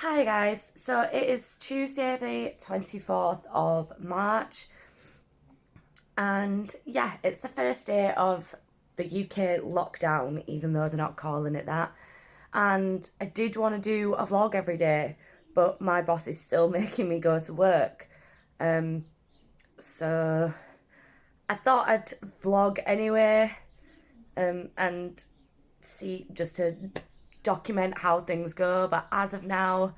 Hi guys, so it is Tuesday the 24th of March, and yeah, it's the first day of the UK lockdown, even though they're not calling it that. And I did want to do a vlog every day, but my boss is still making me go to work. So I thought I'd vlog anyway, and see just to document how things go. But as of now,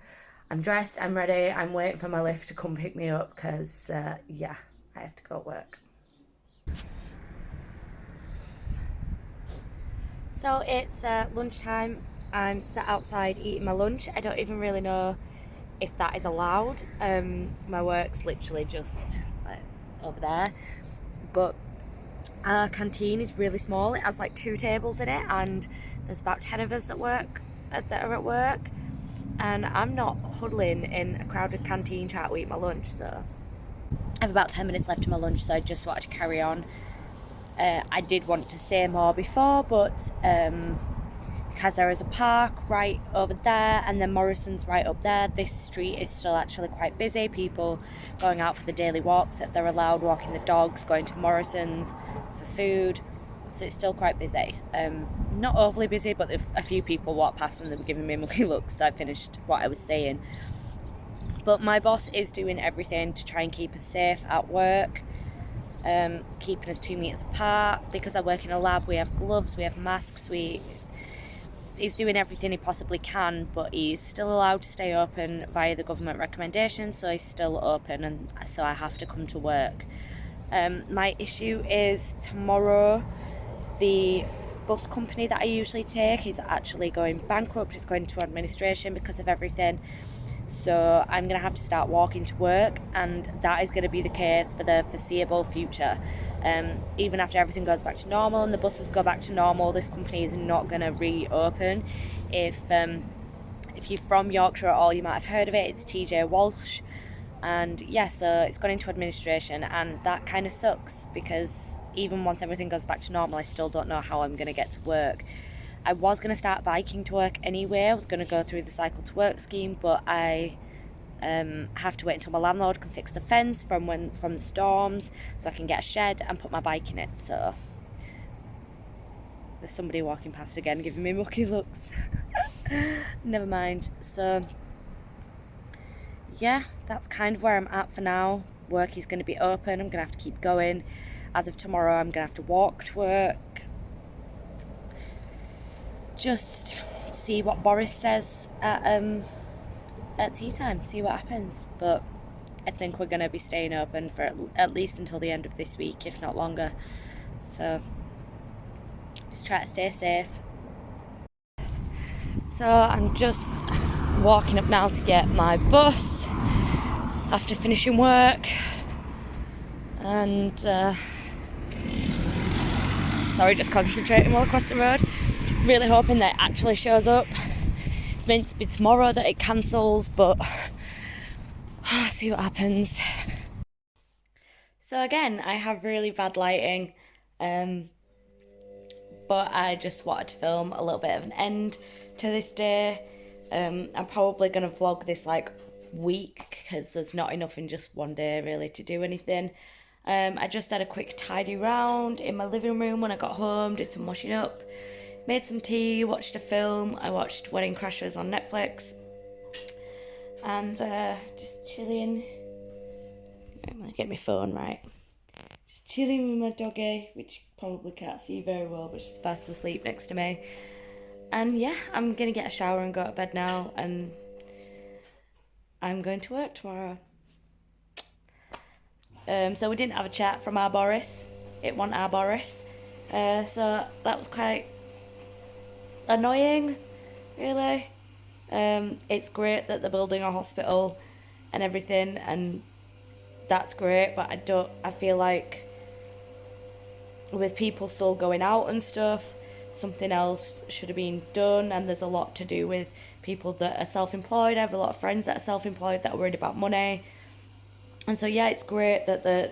I'm dressed, I'm ready, I'm waiting for my lift to come pick me up because, yeah, I have to go to work. So it's lunchtime. I'm sat outside eating my lunch. I don't even really know if that is allowed. My work's literally just like over there. But our canteen is really small. It has like 2 tables in it, and there's about 10 of us that are at work. And I'm not huddling in a crowded canteen trying to eat my lunch, so I have about 10 minutes left of my lunch, so I just wanted to carry on. I did want to say more before, but because there is a park right over there and then Morrison's right up there, this street is still actually quite busy. People going out for the daily walks that they're allowed, walking the dogs, going to Morrison's for food. So it's still quite busy. Not overly busy, but a few people walked past and they were giving me mucky looks, so I finished what I was saying. But my boss is doing everything to try and keep us safe at work. Keeping us 2 meters apart. Because I work in a lab, we have gloves, we have masks, he's doing everything he possibly can, but he's still allowed to stay open via the government recommendations, so he's still open, and so I have to come to work. My issue is tomorrow the bus company that I usually take is actually going bankrupt. It's going to administration because of everything. So I'm going to have to start walking to work, and that is going to be the case for the foreseeable future. Even after everything goes back to normal and the buses go back to normal, this company is not going to reopen. If you're from Yorkshire at all, you might have heard of it. It's TJ Walsh. And yeah, so it's gone into administration, and that kind of sucks because even once everything goes back to normal, I still don't know how I'm going to get to work. I was going to start biking to work anyway. I was going to go through the cycle to work scheme, but I have to wait until my landlord can fix the fence from the storms, so I can get a shed and put my bike in it. So there's somebody walking past again giving me mucky looks. Never mind. So yeah, that's kind of where I'm at for now. Work is going to be open. I'm going to have to keep going. As of tomorrow, I'm going to have to walk to work. Just see what Boris says at tea time, see what happens. But I think we're going to be staying open for at least until the end of this week, if not longer. So just try to stay safe. So I'm just walking up now to get my bus after finishing work, and sorry, just concentrating while across the road. Really hoping that it actually shows up. It's meant to be tomorrow that it cancels, but I'll see what happens. So again, I have really bad lighting, but I just wanted to film a little bit of an end to this day. I'm probably going to vlog this like week because there's not enough in just one day really to do anything. I just had a quick tidy round in my living room when I got home, did some washing up, made some tea, watched a film. I watched Wedding Crashers on Netflix, and just chilling. I'm gonna get my phone right. Just chilling with my doggy, which you probably can't see very well, but she's fast asleep next to me. And yeah, I'm gonna get a shower and go to bed now, and I'm going to work tomorrow. So we didn't have a chat from our Boris. It wasn't our Boris. So that was quite annoying, really. It's great that they're building a hospital and everything, and that's great, but I feel like with people still going out and stuff, something else should have been done. And there's a lot to do with people that are self-employed. I have a lot of friends that are self-employed that are worried about money. And so yeah, it's great that they're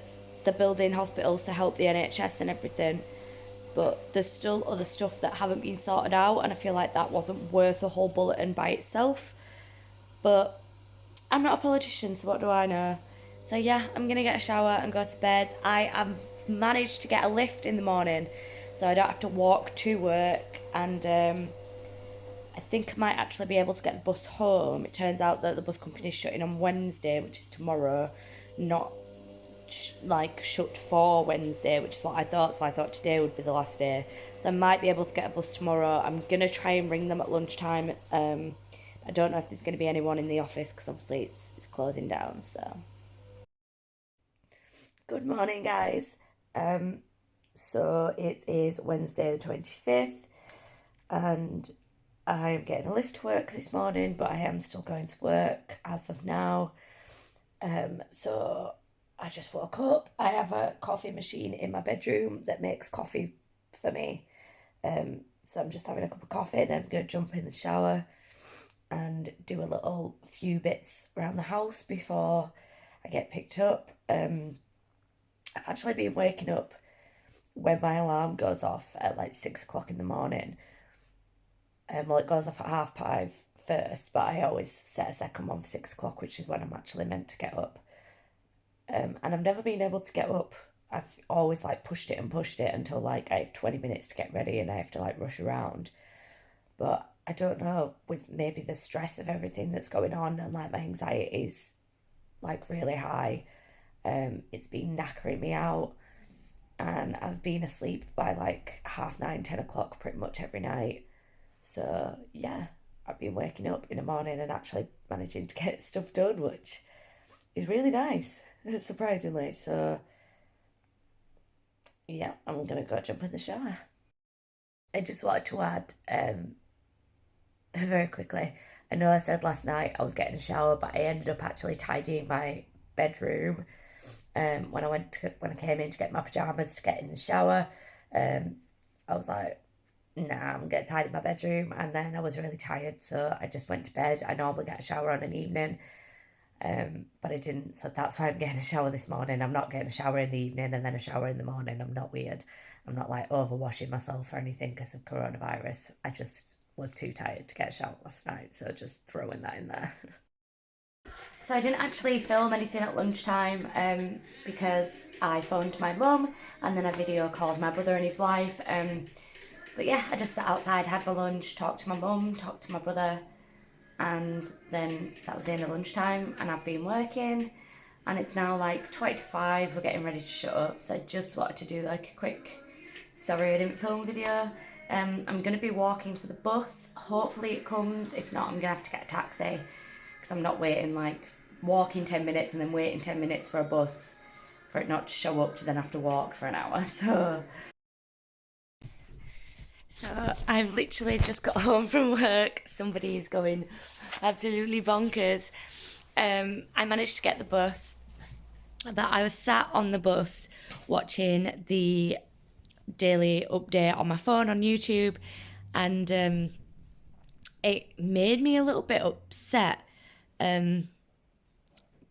building hospitals to help the NHS and everything, but there's still other stuff that haven't been sorted out, and I feel like that wasn't worth a whole bulletin by itself. But I'm not a politician, so what do I know? So yeah, I'm gonna get a shower and go to bed. I have managed to get a lift in the morning, so I don't have to walk to work, and I think I might actually be able to get the bus home. It turns out that the bus company is shutting on Wednesday, which is tomorrow, not like shut for Wednesday, which is what I thought. So I thought today would be the last day. So I might be able to get a bus tomorrow. I'm gonna try and ring them at lunchtime. I don't know if there's gonna be anyone in the office because obviously it's closing down. So good morning, guys. So it is Wednesday the 25th, and I'm getting a lift to work this morning, but I am still going to work as of now. So I just woke up. I have a coffee machine in my bedroom that makes coffee for me. So I'm just having a cup of coffee, then I'm going to jump in the shower and do a little few bits around the house before I get picked up. I've actually been waking up when my alarm goes off at like 6 o'clock in the morning. Well, it goes off at 5:30 first, but I always set a second one for 6 o'clock, which is when I'm actually meant to get up. And I've never been able to get up. I've always like pushed it until like I have 20 minutes to get ready and I have to like rush around. But I don't know, with maybe the stress of everything that's going on and like my anxiety is like really high. It's been knackering me out, and I've been asleep by like 9:30, 10 o'clock pretty much every night. So yeah, I've been waking up in the morning and actually managing to get stuff done, which is really nice, surprisingly. So yeah, I'm gonna go jump in the shower. I just wanted to add very quickly. I know I said last night I was getting a shower, but I ended up actually tidying my bedroom. When I came in to get my pajamas to get in the shower, I was like, nah, I'm gonna tidy my bedroom, and then I was really tired, so I just went to bed. I normally get a shower on an evening, but I didn't, so that's why I'm getting a shower this morning. I'm not getting a shower in the evening and then a shower in the morning. I'm not weird. I'm not like overwashing myself or anything because of coronavirus. I just was too tired to get a shower last night, so just throwing that in there. So I didn't actually film anything at lunchtime because I phoned my mum and then I video called my brother and his wife. But yeah, I just sat outside, had my lunch, talked to my mum, talked to my brother, and then that was the end of lunchtime. And I've been working, and it's now like 20 to 5. We're getting ready to shut up, so I just wanted to do like a quick sorry I didn't film video. I'm gonna be walking for the bus. Hopefully it comes. If not, I'm gonna have to get a taxi because I'm not waiting like walking 10 minutes and then waiting 10 minutes for a bus for it not to show up to then have to walk for an hour. So I've literally just got home from work. Somebody is going absolutely bonkers. I managed to get the bus, but I was sat on the bus watching the daily update on my phone on YouTube, and it made me a little bit upset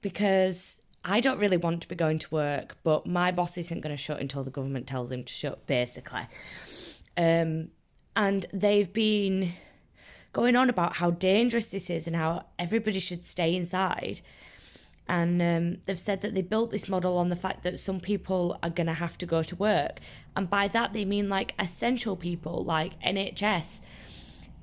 because I don't really want to be going to work, but my boss isn't going to shut until the government tells him to shut, basically. And they've been going on about how dangerous this is and how everybody should stay inside. And they've said that they built this model on the fact that some people are going to have to go to work. And by that, they mean like essential people, like NHS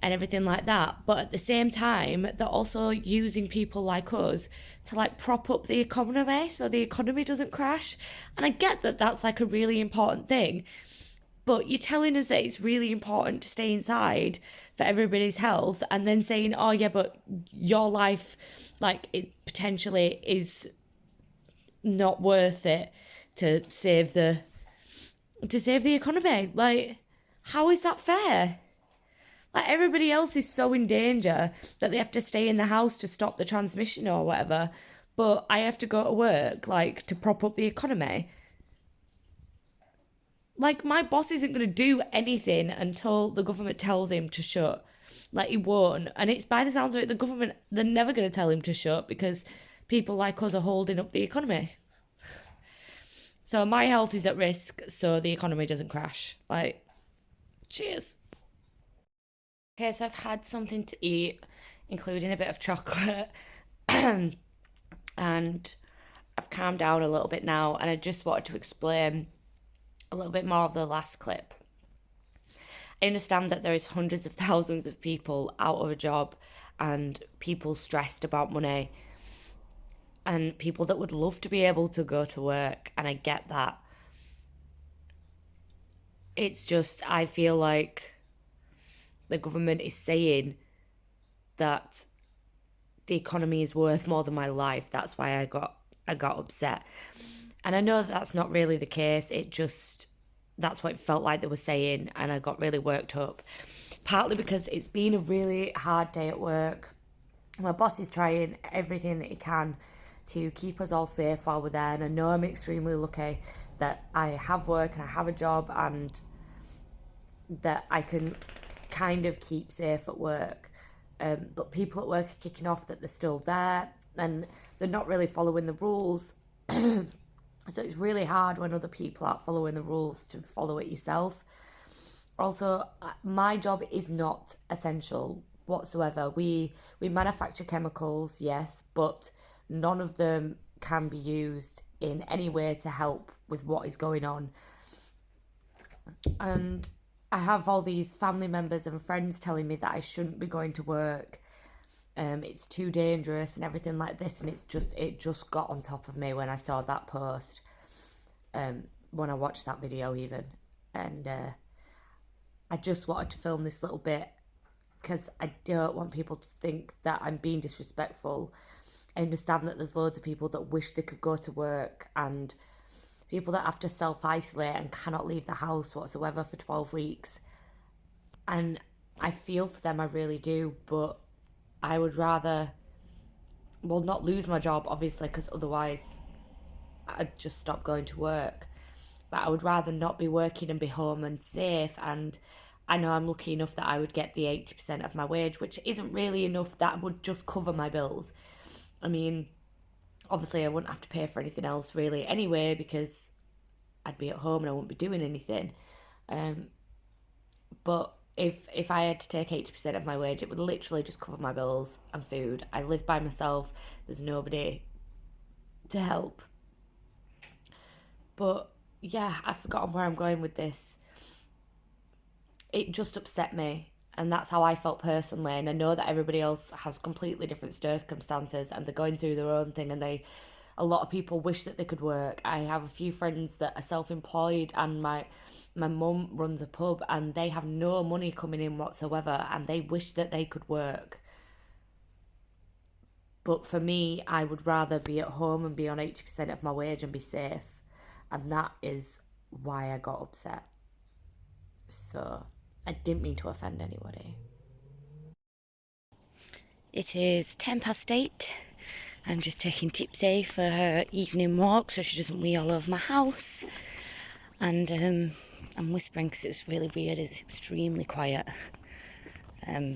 and everything like that. But at the same time, they're also using people like us to like prop up the economy so the economy doesn't crash. And I get that that's like a really important thing. But you're telling us that it's really important to stay inside for everybody's health, and then saying, oh, yeah, but your life, like, it potentially is not worth it to save the economy. Like, how is that fair? Like, everybody else is so in danger that they have to stay in the house to stop the transmission or whatever, but I have to go to work, like, to prop up the economy. Like, my boss isn't going to do anything until the government tells him to shut. Like, he won't. And it's by the sounds of it, the government, they're never going to tell him to shut because people like us are holding up the economy. So my health is at risk so the economy doesn't crash. Like, cheers. Okay, so I've had something to eat. including a bit of chocolate. And I've calmed down a little bit now, and I just wanted to explain a little bit more of the last clip. I understand that there is hundreds of thousands of people out of a job and people stressed about money and people that would love to be able to go to work, and I get that. It's just, I feel like the government is saying that the economy is worth more than my life. That's why I got upset. And I know that that's not really the case. That's what it felt like they were saying, and I got really worked up. Partly because it's been a really hard day at work. My boss is trying everything that he can to keep us all safe while we're there, and I know I'm extremely lucky that I have work and I have a job and that I can kind of keep safe at work. But people at work are kicking off that they're still there and they're not really following the rules. So it's really hard when other people aren't following the rules to follow it yourself. Also, my job is not essential whatsoever. We manufacture chemicals, yes, but none of them can be used in any way to help with what is going on. And I have all these family members and friends telling me that I shouldn't be going to work. It's too dangerous and everything like this, and it just got on top of me when I saw that post. When I watched that video even, and I just wanted to film this little bit because I don't want people to think that I'm being disrespectful. I understand that there's loads of people that wish they could go to work and people that have to self-isolate and cannot leave the house whatsoever for 12 weeks. And I feel for them, I really do, but I would rather, well, not lose my job, obviously, because otherwise I'd just stop going to work. But I would rather not be working and be home and safe. And I know I'm lucky enough that I would get the 80% of my wage, which isn't really enough. That would just cover my bills. I mean, obviously I wouldn't have to pay for anything else really anyway, because I'd be at home and I wouldn't be doing anything. But if I had to take 80% of my wage, it would literally just cover my bills and food. I live by myself. There's nobody to help. But yeah, I've forgotten where I'm going with this. It just upset me, and that's how I felt personally. And I know that everybody else has completely different circumstances and they're going through their own thing, and a lot of people wish that they could work. I have a few friends that are self-employed, and my mum runs a pub and they have no money coming in whatsoever, and they wish that they could work. But for me, I would rather be at home and be on 80% of my wage and be safe. And that is why I got upset. So I didn't mean to offend anybody. It is 8:10. I'm just taking Tipsy for her evening walk so she doesn't wee all over my house. And I'm whispering because it's really weird. It's extremely quiet. I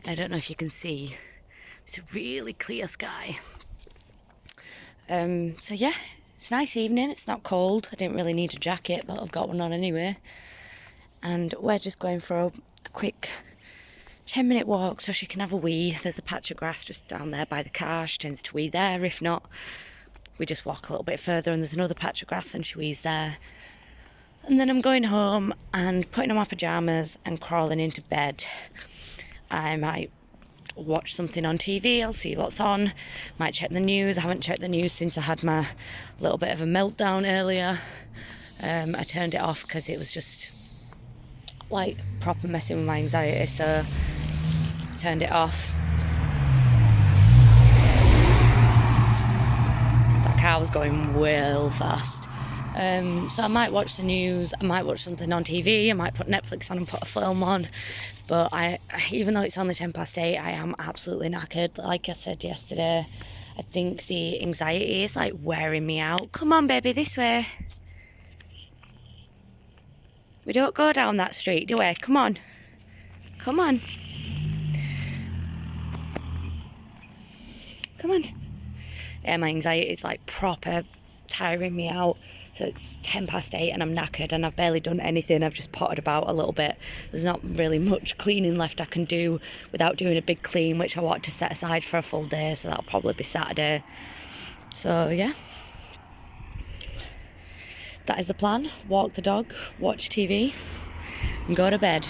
don't know if you can see. It's a really clear sky. So yeah, it's a nice evening. It's not cold. I didn't really need a jacket, but I've got one on anyway. And we're just going for a quick 10-minute walk so she can have a wee. There's a patch of grass just down there by the car. She tends to wee there. If not, we just walk a little bit further and there's another patch of grass and she wees there. And then I'm going home and putting on my pyjamas and crawling into bed. I might watch something on TV. I'll see what's on. Might check the news. I haven't checked the news since I had my little bit of a meltdown earlier. I turned it off because it was just like proper messing with my anxiety, so I turned it off. That car was going well fast. So I might watch the news, I might watch something on TV, I might put Netflix on and put a film on. But even though it's only 8:10, I am absolutely knackered. Like I said yesterday, I think the anxiety is like wearing me out. Come on, baby, this way. We don't go down that street, do we? Come on. Come on. Come on. Yeah, my anxiety is like proper tiring me out. So it's 8:10 and I'm knackered and I've barely done anything. I've just potted about a little bit. There's not really much cleaning left I can do without doing a big clean, which I want to set aside for a full day, so that'll probably be Saturday. So yeah, that is the plan. Walk the dog, watch TV and go to bed.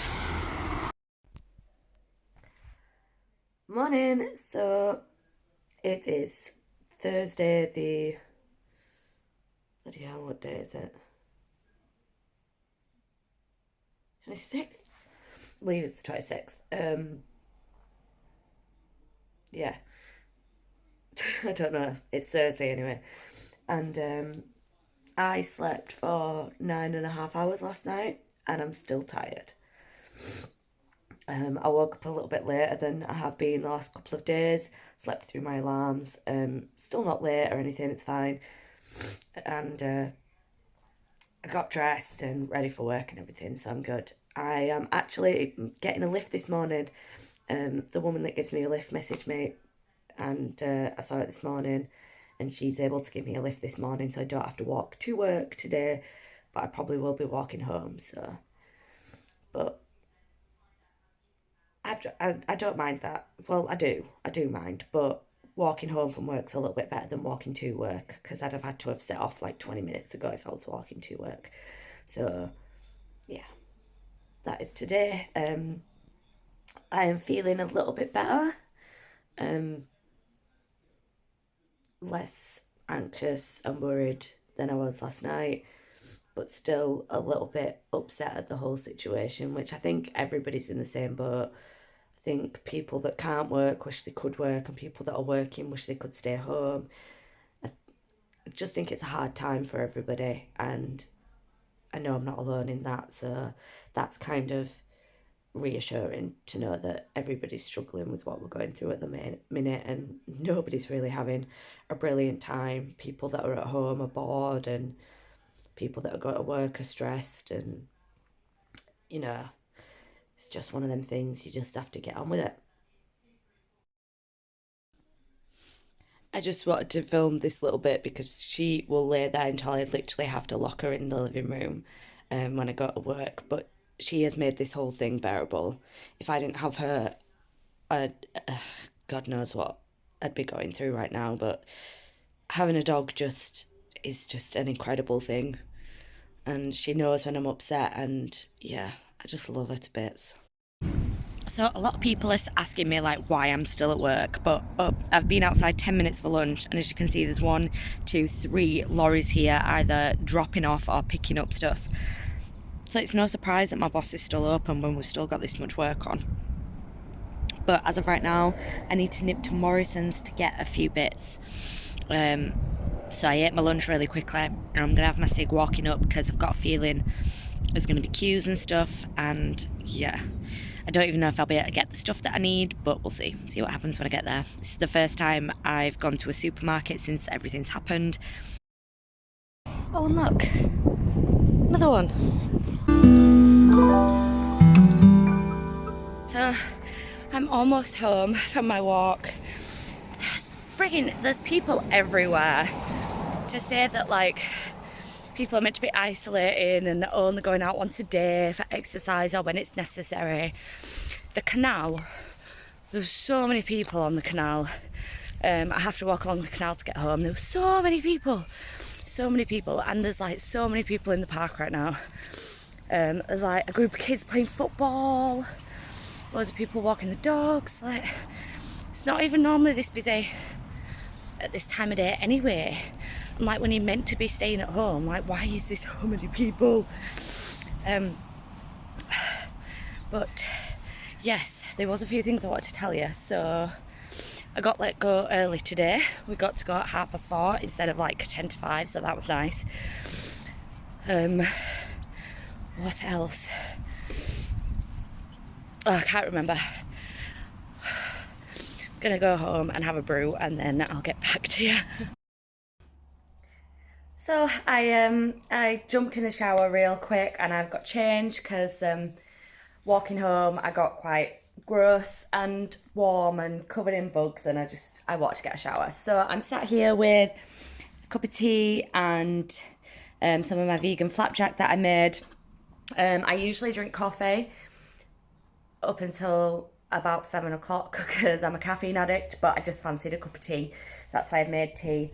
Morning. So it is Thursday the... bloody hell, what day is it? 26th? I believe it's the 26th. Yeah. I don't know. It's Thursday anyway. And I slept for 9.5 hours last night and I'm still tired. I woke up a little bit later than I have been the last couple of days. Slept through my alarms. Still not late or anything, it's fine. And I got dressed and ready for work and everything, so I'm good. I am actually getting a lift this morning. The woman that gives me a lift messaged me, and I saw it this morning, and she's able to give me a lift this morning, so I don't have to walk to work today, but I probably will be walking home, so... But I don't mind that. Well, I do mind, but walking home from work's a little bit better than walking to work, because I'd have had to have set off like 20 minutes ago if I was walking to work. So, yeah, that is today. I am feeling a little bit better, less anxious and worried than I was last night, but still a little bit upset at the whole situation, which I think everybody's in the same boat. I think people that can't work wish they could work, and people that are working wish they could stay home. I just think it's a hard time for everybody, and I know I'm not alone in that, so that's kind of reassuring to know that everybody's struggling with what we're going through at the minute, and nobody's really having a brilliant time. People that are at home are bored, and people that are going to work are stressed, and you know, it's just one of them things. You just have to get on with it. I just wanted to film this little bit because she will lay there until I literally have to lock her in the living room when I go to work. But she has made this whole thing bearable. If I didn't have her, I'd, God knows what I'd be going through right now. But having a dog just is just an incredible thing. And she knows when I'm upset, and yeah, I just love her to bits. So a lot of people are asking me like why I'm still at work, but I've been outside 10 minutes for lunch, and as you can see there's 1, 2, 3 lorries here either dropping off or picking up stuff. So it's no surprise that my boss is still open when we've still got this much work on. But as of right now, I need to nip to Morrison's to get a few bits. So I ate my lunch really quickly, and I'm going to have my cig walking up because I've got a feeling there's going to be queues and stuff, and yeah, I don't even know if I'll be able to get the stuff that I need, but we'll see what happens when I get there. This is the first time I've gone to a supermarket since everything's happened. Oh, and look, another one. So I'm almost home from my walk. There's people everywhere. To say that like people are meant to be isolating and only going out once a day for exercise or when it's necessary. The canal, there's so many people on the canal. I have to walk along the canal to get home. There were so many people, and there's like so many people in the park right now. There's like a group of kids playing football, loads of people walking the dogs. Like, it's not even normally this busy at this time of day anyway. And like when you're meant to be staying at home, like why is there so many people? But yes, there was a few things I wanted to tell you. So I got let go early today. We got to go at 4:30 instead of like 10 to 5, so that was nice. What else? Oh, I can't remember. I'm gonna go home and have a brew, and then I'll get back to you. So I jumped in the shower real quick, and I've got changed because walking home I got quite gross and warm and covered in bugs, and I wanted to get a shower. So I'm sat here with cup of tea and some of my vegan flapjack that I made. I usually drink coffee up until about 7 o'clock because I'm a caffeine addict, but I just fancied a cup of tea. That's why I've made tea.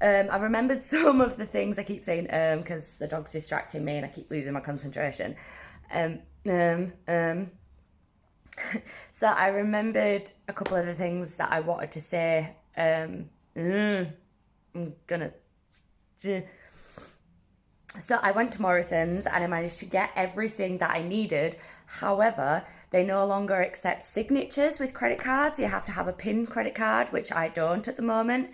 I remembered some of the things I keep saying because the dog's distracting me and I keep losing my concentration. So I remembered a couple of the things that I wanted to say. I'm gonna... So I went to Morrison's and I managed to get everything that I needed. However, they no longer accept signatures with credit cards. You have to have a PIN credit card, which I don't at the moment.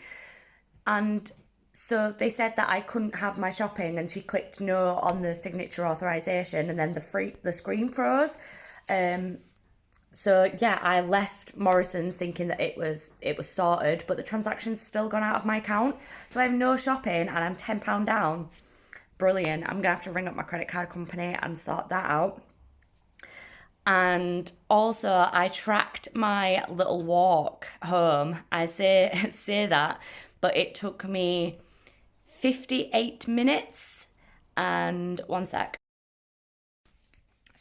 And so they said that I couldn't have my shopping, and she clicked no on the signature authorization, and then the screen froze. So yeah, I left Morrison's thinking that it was sorted, but the transaction's still gone out of my account. So I have no shopping and I'm £10 down. Brilliant. I'm gonna have to ring up my credit card company and sort that out. And also I tracked my little walk home. I say that, but it took me 58 minutes and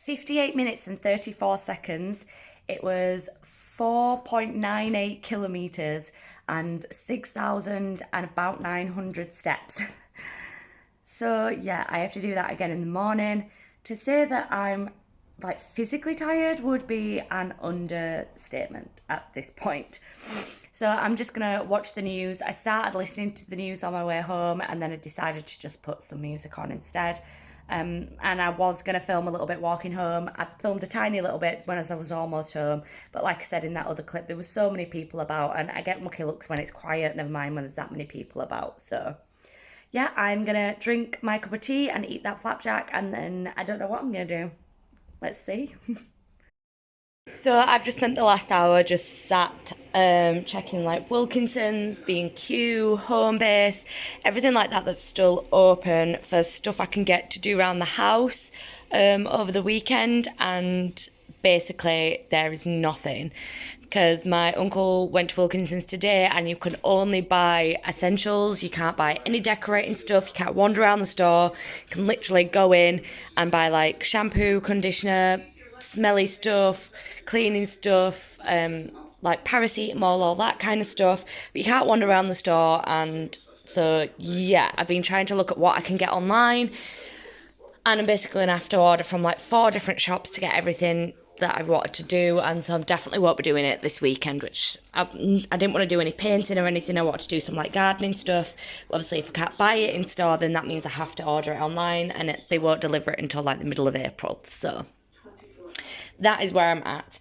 58 minutes and 34 seconds. It was 4.98 kilometers and 6,000 and about 900 steps. So yeah, I have to do that again in the morning. To say that I'm like physically tired would be an understatement at this point. So I'm just gonna watch the news. I started listening to the news on my way home and then I decided to just put some music on instead. And I was going to film a little bit walking home. I filmed a tiny little bit when I was almost home. But like I said in that other clip, there was so many people about. And I get mucky looks when it's quiet, never mind when there's that many people about. So yeah, I'm going to drink my cup of tea and eat that flapjack. And then I don't know what I'm going to do. Let's see. So I've just spent the last hour just sat checking like Wilkinson's, B&Q, Homebase, everything like that that's still open for stuff I can get to do around the house over the weekend. And basically there is nothing because my uncle went to Wilkinson's today and you can only buy essentials. You can't buy any decorating stuff. You can't wander around the store. You can literally go in and buy like shampoo, conditioner, smelly stuff, cleaning stuff, like paracetamol, all that kind of stuff. But you can't wander around the store. And so yeah, I've been trying to look at what I can get online, and I'm basically gonna have to order from like 4 different shops to get everything that I wanted to do. And so I definitely won't be doing it this weekend, which I didn't want to do any painting or anything. I wanted to do some like gardening stuff. Obviously if I can't buy it in store, then that means I have to order it online, and they won't deliver it until like the middle of April. So that is where I'm at.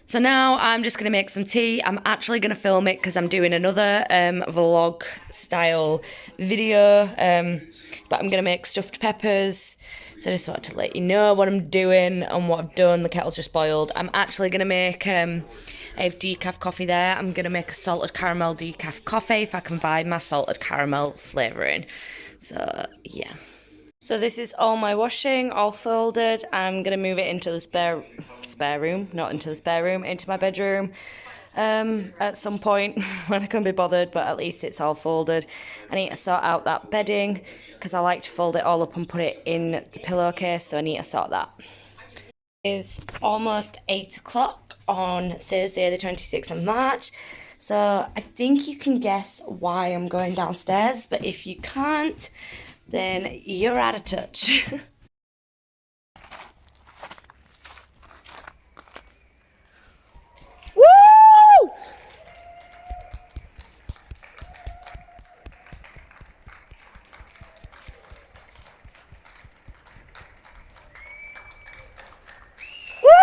So now I'm just going to make some tea. I'm actually going to film it because I'm doing another vlog style video. But I'm going to make stuffed peppers. So I just wanted to let you know what I'm doing and what I've done. The kettle's just boiled. I'm actually going to make, I have decaf coffee there. I'm going to make a salted caramel decaf coffee if I can find my salted caramel flavouring. So yeah. So this is all my washing, all folded. I'm going to move it into the spare room, not into the spare room, into my bedroom at some point when I can be bothered, but at least it's all folded. I need to sort out that bedding because I like to fold it all up and put it in the pillowcase, so I need to sort that. It's almost 8 o'clock on Thursday the 26th of March. So I think you can guess why I'm going downstairs, but if you can't, then you're out of touch. Woo! Woo!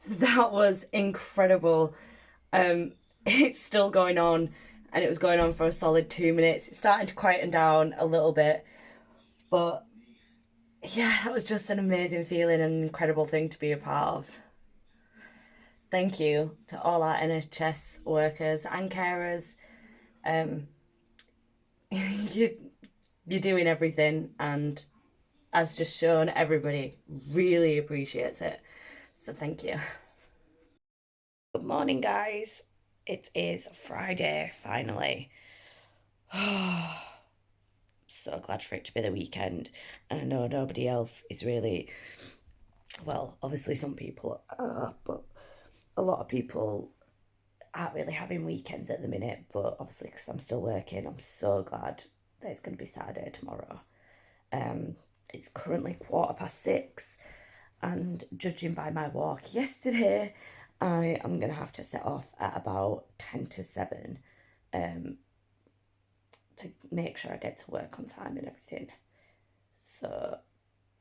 That was incredible. It's still going on, and it was going on for a solid 2 minutes. It's starting to quieten down a little bit, but yeah, that was just an amazing feeling and an incredible thing to be a part of. Thank you to all our NHS workers and carers. you, you're doing everything, and as just shown, everybody really appreciates it. So thank you. Good morning, guys. It is Friday, finally. So glad for it to be the weekend. And I know nobody else is really, well, obviously some people are, but a lot of people aren't really having weekends at the minute. But obviously, because I'm still working, I'm so glad that it's going to be Saturday tomorrow. It's currently 6:15, and judging by my walk yesterday, I am going to have to set off at about 7:10 to make sure I get to work on time and everything. So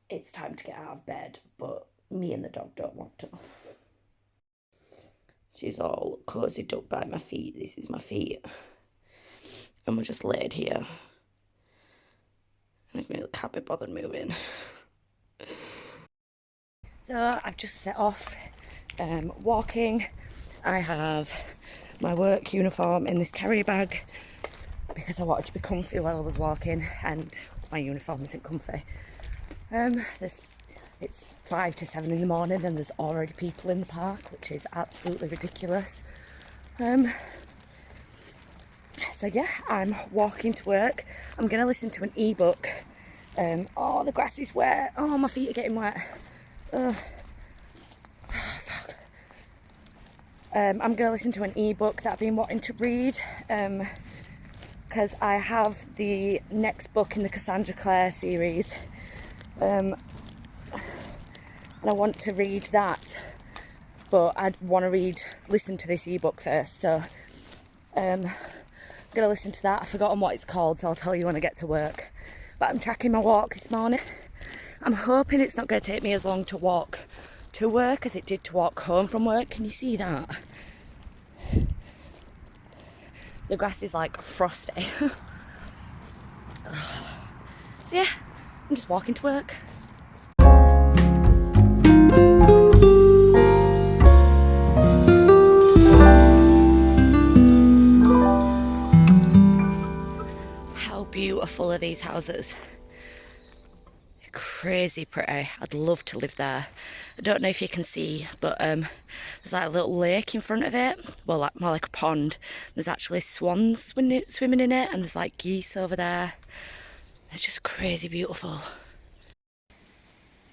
it's time to get out of bed, but me and the dog don't want to. She's all cozied up by my feet. This is my feet. And we're just laid here. And I really can't be bothered moving. So I've just set off walking. I have my work uniform in this carry bag because I wanted to be comfy while I was walking, and my uniform isn't comfy. It's 5 to 7 in the morning and there's already people in the park, which is absolutely ridiculous. So yeah, I'm walking to work. I'm going to listen to an ebook. Oh, the grass is wet. Oh, my feet are getting wet. Oh, fuck. I'm going to listen to an ebook that I've been wanting to read. Because I have the next book in the Cassandra Clare series. And I want to read that, but I want to listen to this ebook first. So I'm going to listen to that. I've forgotten what it's called, so I'll tell you when I get to work. But I'm tracking my walk this morning. I'm hoping it's not going to take me as long to walk to work as it did to walk home from work. Can you see that? The grass is like frosty. So yeah, I'm just walking to work. How beautiful are these houses? Crazy pretty. I'd love to live there. I don't know if you can see, but there's like a little lake in front of it. Well, like more like a pond. There's actually swans swimming in it, and there's like geese over there. It's just crazy beautiful.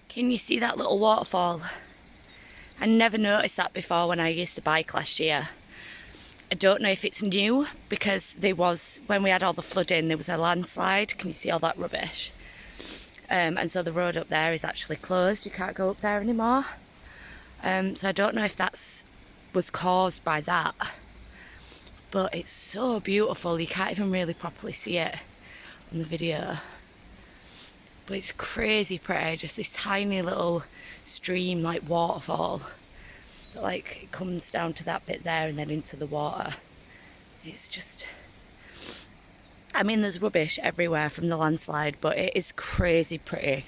Can you see that little waterfall? I never noticed that before when I used to bike last year. I don't know if it's new, because when we had all the flooding, there was a landslide. Can you see all that rubbish? And so the road up there is actually closed. You can't go up there anymore. So I don't know if was caused by that. But it's so beautiful. You can't even really properly see it on the video. But it's crazy pretty. Just this tiny little stream, like waterfall. That like it comes down to that bit there and then into the water. It's just... I mean, there's rubbish everywhere from the landslide, but it is crazy pretty.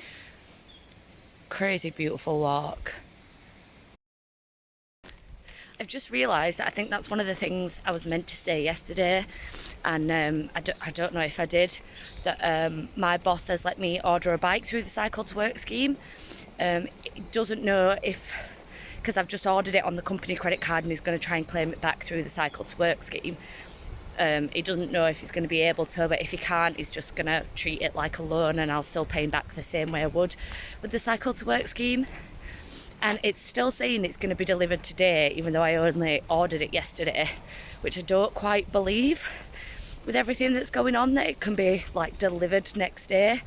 Crazy beautiful walk. I've just realised that I think that's one of the things I was meant to say yesterday, and I don't know if I did, that my boss has let me order a bike through the Cycle to Work scheme. It doesn't know if, because I've just ordered it on the company credit card and he's going to try and claim it back through the Cycle to Work scheme. He doesn't know if he's going to be able to, but if he can't, he's just going to treat it like a loan and I'll still pay him back the same way I would with the Cycle to Work scheme. And it's still saying it's going to be delivered today, even though I only ordered it yesterday, which I don't quite believe with everything that's going on, that it can be like delivered next day.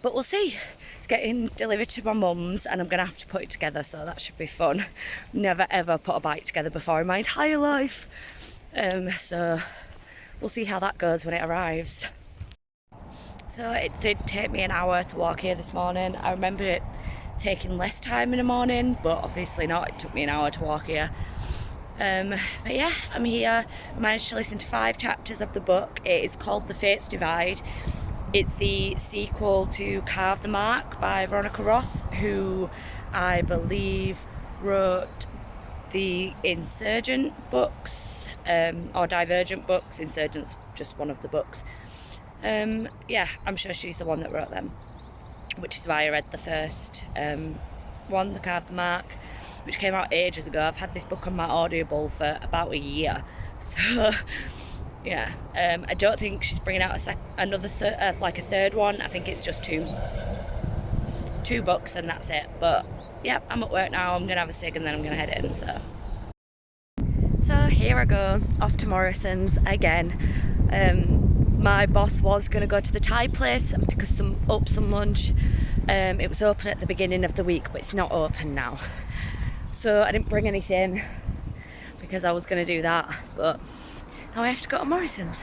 But we'll see. It's getting delivered to my mum's and I'm going to have to put it together, so that should be fun. Never ever put a bike together before in my entire life. So we'll see how that goes when it arrives. So it did take me an hour to walk here this morning. I remember it taking less time in the morning, but obviously not. It took me an hour to walk here. But yeah, I'm here. I managed to listen to 5 chapters of the book. It is called The Fates Divide. It's the sequel to Carve the Mark by Veronica Roth, who I believe wrote the Insurgent books, or Divergent books. Insurgent's just one of the books. Yeah, I'm sure she's the one that wrote them, which is why I read the first one, The Carve the Mark, which came out ages ago. I've had this book on my Audible for about a year, so yeah. I don't think she's bringing out another third one. I think it's just two books and that's it. But yeah, I'm at work now. I'm gonna have a cig and then I'm gonna head in. So here I go, off to Morrison's again. My boss was gonna go to the Thai place and pick us up some lunch. It was open at the beginning of the week, but it's not open now. So I didn't bring anything because I was gonna do that, but now I have to go to Morrison's.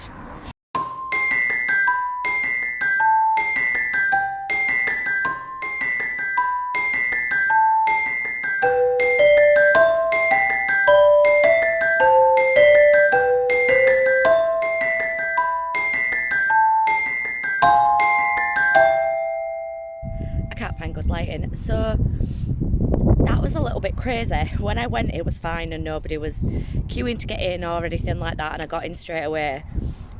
I can't find good lighting, so that was a little bit crazy. When I went, it was fine and nobody was queuing to get in or anything like that, and I got in straight away.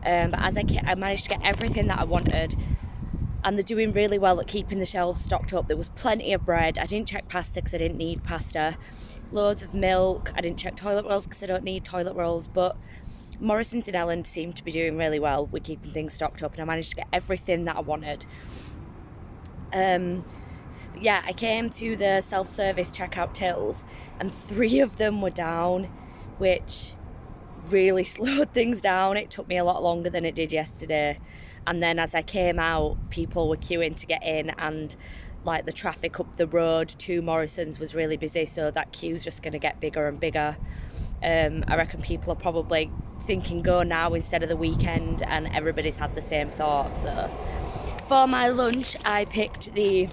But as I managed to get everything that I wanted, and they're doing really well at keeping the shelves stocked up. There was plenty of bread. I didn't check pasta because I didn't need pasta. Loads of milk. I didn't check toilet rolls because I don't need toilet rolls. But Morrison's in Elland seemed to be doing really well with keeping things stocked up, and I managed to get everything that I wanted. Yeah, I came to the self-service checkout tills and 3 of them were down, which really slowed things down. It took me a lot longer than it did yesterday. And then as I came out, people were queuing to get in, and like the traffic up the road to Morrison's was really busy, so that queue's just going to get bigger and bigger. I reckon people are probably thinking go now instead of the weekend, and everybody's had the same thought. So for my lunch, I picked the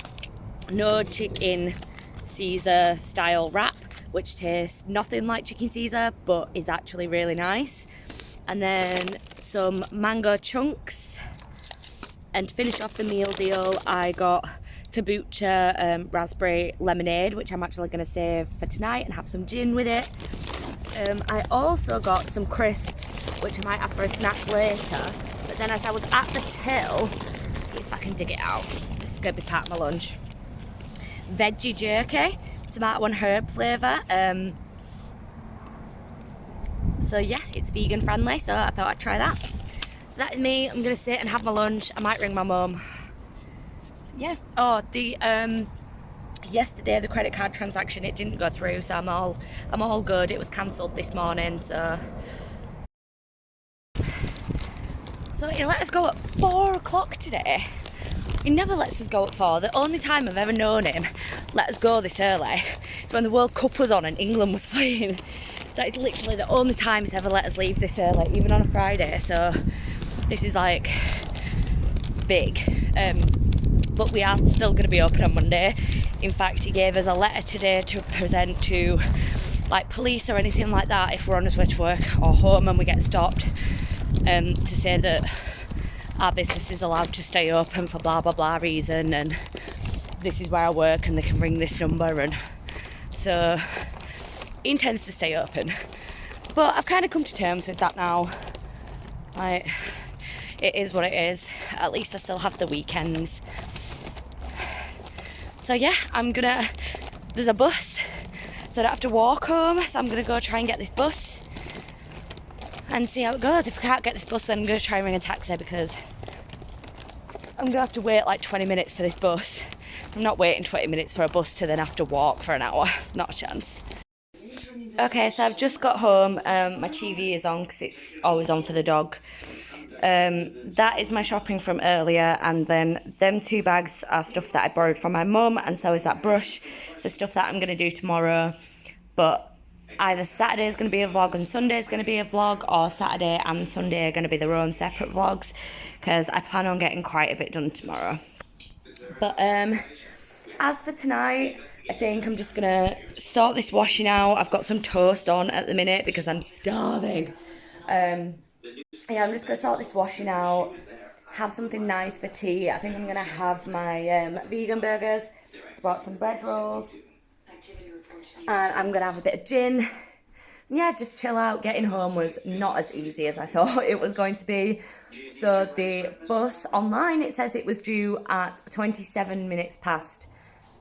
no chicken Caesar style wrap, which tastes nothing like chicken Caesar but is actually really nice. And then some mango chunks. And to finish off the meal deal, I got kombucha raspberry lemonade, which I'm actually going to save for tonight and have some gin with it. I also got some crisps, which I might have for a snack later. But then as I was at the till, let's see if I can dig it out. This is going to be part of my lunch. Veggie jerky, tomato and herb flavour. So yeah, it's vegan friendly, so I thought I'd try that. So that is me. I'm gonna sit and have my lunch. I might ring my mum. Yeah. Oh, yesterday the credit card transaction, it didn't go through, so I'm all good. It was cancelled this morning, so he let us go at 4 o'clock today. He never lets us go at 4. The only time I've ever known him let us go this early is when the World Cup was on and England was playing. That is literally the only time he's ever let us leave this early, even on a Friday. So this is like big. But we are still going to be open on Monday. In fact, he gave us a letter today to present to like police or anything like that if we're on our way to work or home and we get stopped, to say that our business is allowed to stay open for blah blah blah reason, and this is where I work and they can ring this number, and so he intends to stay open. But I've kind of come to terms with that now. Like, it is what it is. At least I still have the weekends. So yeah, there's a bus, so I don't have to walk home, so I'm gonna go try and get this bus and see how it goes. If I can't get this bus, then I'm going to try and ring a taxi, because I'm going to have to wait like 20 minutes for this bus. I'm not waiting 20 minutes for a bus to then have to walk for an hour. Not a chance. Okay, so I've just got home. My TV is on because it's always on for the dog. That is my shopping from earlier, and then them 2 bags are stuff that I borrowed from my mum, and so is that brush, the stuff that I'm going to do tomorrow. But either Saturday is going to be a vlog and Sunday is going to be a vlog, or Saturday and Sunday are going to be their own separate vlogs, because I plan on getting quite a bit done tomorrow. But as for tonight, I think I'm just going to sort this washing out. I've got some toast on at the minute because I'm starving. Yeah, I'm just going to sort this washing out, have something nice for tea. I think I'm going to have my vegan burgers. I bought some bread rolls. And I'm going to have a bit of gin. Yeah, just chill out. Getting home was not as easy as I thought it was going to be. So the bus online, it says it was due at 27 minutes past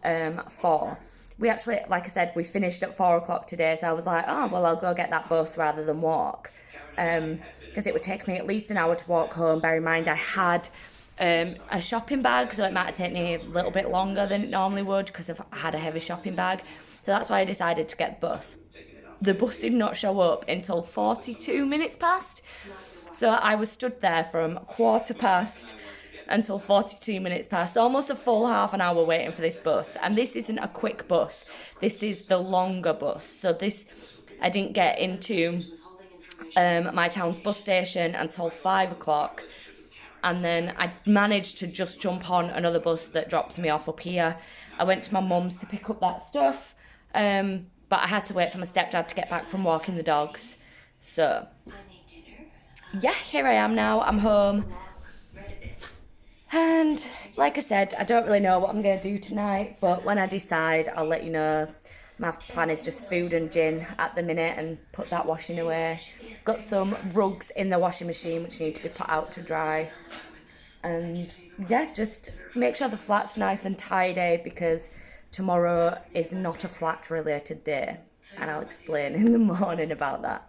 4. We actually, like I said, we finished at 4 o'clock today. So I was like, oh, well, I'll go get that bus rather than walk. Because it would take me at least an hour to walk home. Bear in mind, I had a shopping bag, so it might have taken me a little bit longer than it normally would because I had a heavy shopping bag. So that's why I decided to get the bus. The bus did not show up until 42 minutes past. So I was stood there from 1:15 until 42 minutes past, almost a full half an hour waiting for this bus. And this isn't a quick bus. This is the longer bus. So this, I didn't get into my town's bus station until 5 o'clock, and then I managed to just jump on another bus that drops me off up here. I went to my mum's to pick up that stuff, but I had to wait for my stepdad to get back from walking the dogs. So yeah, here I am now. I'm home, and like I said, I don't really know what I'm going to do tonight, but when I decide, I'll let you know. My plan is just food and gin at the minute and put that washing away. Got some rugs in the washing machine which need to be put out to dry. And yeah, just make sure the flat's nice and tidy because tomorrow is not a flat related day. And I'll explain in the morning about that.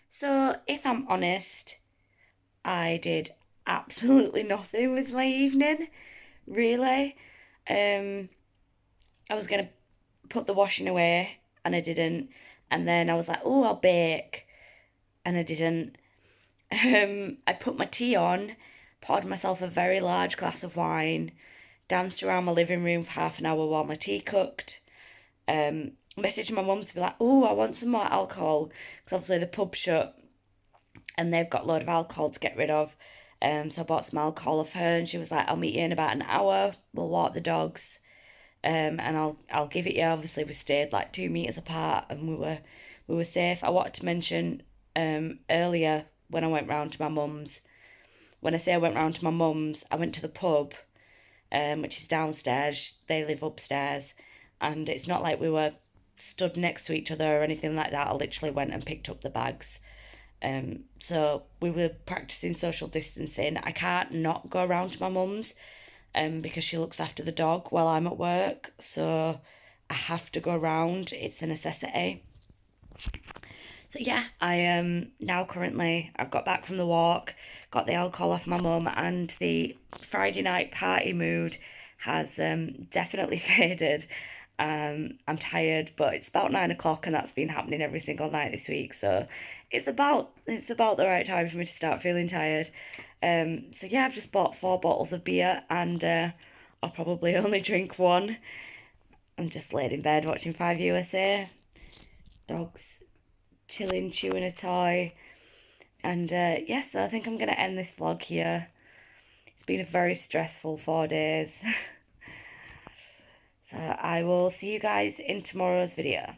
So if I'm honest, I did absolutely nothing with my evening, really. I was going to put the washing away and I didn't. And then I was like, oh, I'll bake. And I didn't. I put my tea on, poured myself a very large glass of wine, danced around my living room for half an hour while my tea cooked. Messaged my mum to be like, oh, I want some more alcohol. Because obviously the pub's shut and they've got a load of alcohol to get rid of. So I bought some alcohol off her and she was like, I'll meet you in about an hour. We'll walk the dogs. And I'll give it you. Obviously, we stayed like 2 meters apart, and we were safe. I wanted to mention earlier when I went round to my mum's. When I say I went round to my mum's, I went to the pub, which is downstairs. They live upstairs, and it's not like we were stood next to each other or anything like that. I literally went and picked up the bags. So we were practicing social distancing. I can't not go around to my mum's. Because she looks after the dog while I'm at work, so I have to go around. It's a necessity. So yeah, I am now currently, I've got back from the walk, got the alcohol off my mum, and the Friday night party mood has definitely faded. I'm tired, but it's about 9 o'clock and that's been happening every single night this week, so it's about the right time for me to start feeling tired. So yeah, I've just bought 4 bottles of beer and I'll probably only drink 1. I'm just laid in bed watching 5 USA. Dogs chilling, chewing a toy. And yeah, so I think I'm going to end this vlog here. It's been a very stressful 4 days. So I will see you guys in tomorrow's video.